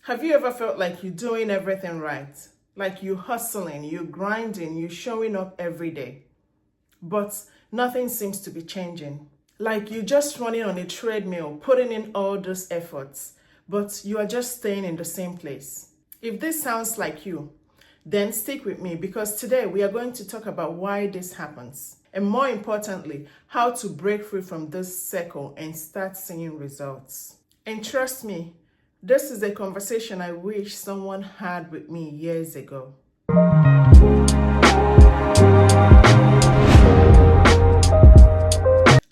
Have you ever felt like you're doing everything right? Like you're hustling, you're grinding, you're showing up every day, but nothing seems to be changing. Like you're just running on a treadmill, putting in all those efforts, but you are just staying in the same place. If this sounds like you, then stick with me because today we are going to talk about why this happens. And more importantly, how to break free from this circle and start seeing results. And trust me, this is a conversation I wish someone had with me years ago.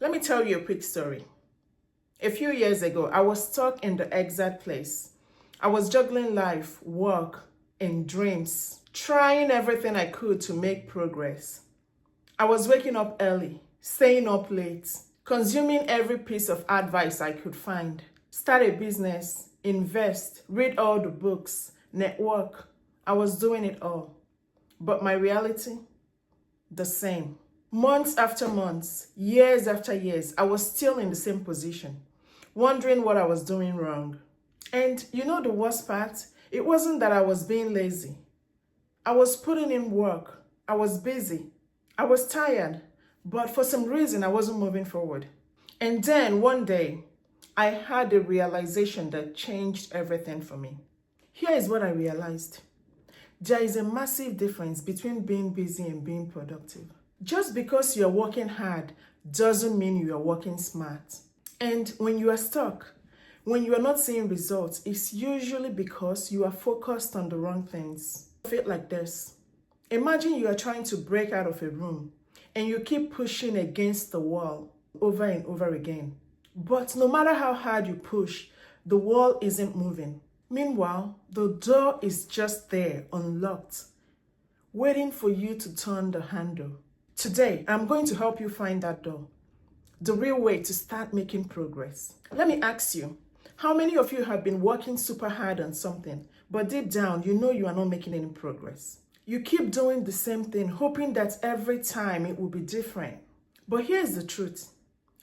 Let me tell you a quick story. A few years ago, I was stuck in the exact place. I was juggling life, work, and dreams, trying everything I could to make progress. I was waking up early, staying up late, consuming every piece of advice I could find. Start a business, invest, read all the books, network. I was doing it all. But my reality? The same. Months after months, years after years, I was still in the same position, wondering what I was doing wrong. And you know the worst part? It wasn't that I was being lazy. I was putting in work. I was busy. I was tired. But for some reason, I wasn't moving forward. And then one day, I had a realization that changed everything for me. Here is what I realized. There is a massive difference between being busy and being productive. Just because you are working hard doesn't mean you are working smart. And when you are stuck, when you are not seeing results, it's usually because you are focused on the wrong things. Feel like this. Imagine you are trying to break out of a room and you keep pushing against the wall over and over again. But no matter how hard you push, the wall isn't moving. Meanwhile, the door is just there, unlocked, waiting for you to turn the handle. Today, I'm going to help you find that door, the real way to start making progress. Let me ask you, how many of you have been working super hard on something, but deep down, you know you are not making any progress? You keep doing the same thing, hoping that every time it will be different. But here's the truth.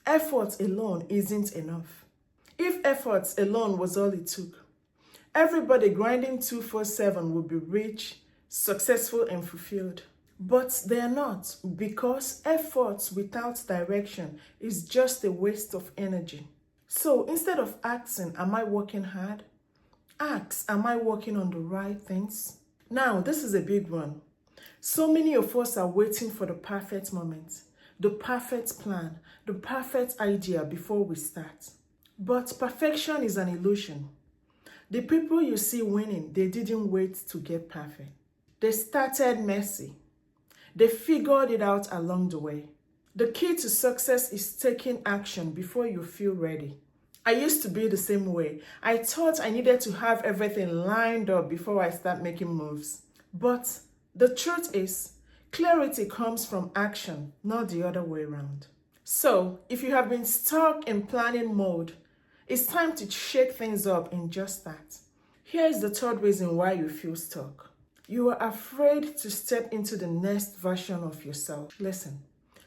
Effort alone isn't enough. If effort alone was all it took, everybody grinding 24/7 would be rich, successful, and fulfilled. But they are not, because effort without direction is just a waste of energy. So instead of asking, am I working hard? Ask, am I working on the right things? Now, this is a big one. So many of us are waiting for the perfect moment, the perfect plan, the perfect idea before we start. But perfection is an illusion. The people you see winning, they didn't wait to get perfect. They started messy. They figured it out along the way. The key to success is taking action before you feel ready. I used to be the same way. I thought I needed to have everything lined up before I start making moves. But the truth is, clarity comes from action, not the other way around. So, if you have been stuck in planning mode, it's time to shake things up and just start. Here's the third reason why you feel stuck. You are afraid to step into the next version of yourself. Listen,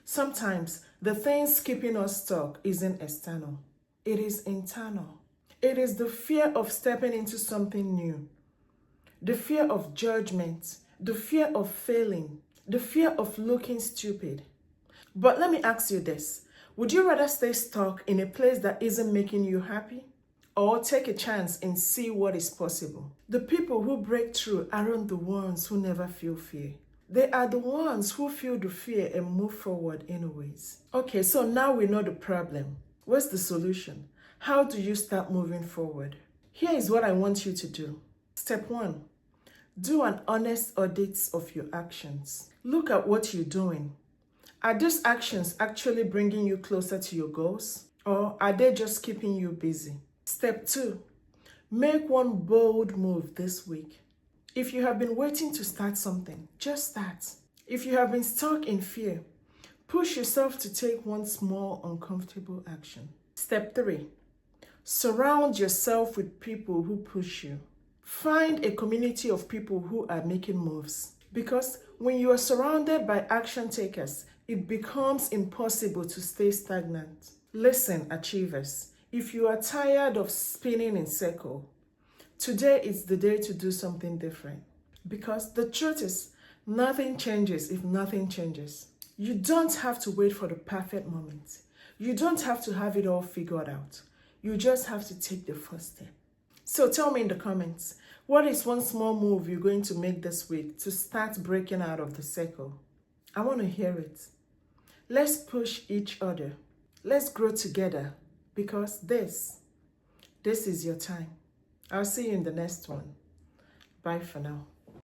sometimes the things keeping us stuck isn't external. It is internal. It is the fear of stepping into something new, the fear of judgment, the fear of failing, the fear of looking stupid. But let me ask you this. Would you rather stay stuck in a place that isn't making you happy? Or take a chance and see what is possible? The people who break through aren't the ones who never feel fear. They are the ones who feel the fear and move forward anyways. Okay, so now we know the problem. What's the solution? How do you start moving forward? Here is what I want you to do. Step 1. Do an honest audit of your actions. Look at what you're doing. Are these actions actually bringing you closer to your goals? Or are they just keeping you busy? Step 2. Make one bold move this week. If you have been waiting to start something, just start. If you have been stuck in fear, push yourself to take one small, uncomfortable action. Step 3. Surround yourself with people who push you. Find a community of people who are making moves. Because when you are surrounded by action takers, it becomes impossible to stay stagnant. Listen, achievers, if you are tired of spinning in circles, Today is the day to do something different. Because the truth is, nothing changes if nothing changes. You don't have to wait for the perfect moment. You don't have to have it all figured out. You just have to take the first step. So tell me in the comments, what is one small move you're going to make this week to start breaking out of the circle? I want to hear it. Let's push each other. Let's grow together because this is your time. I'll see you in the next one. Bye for now.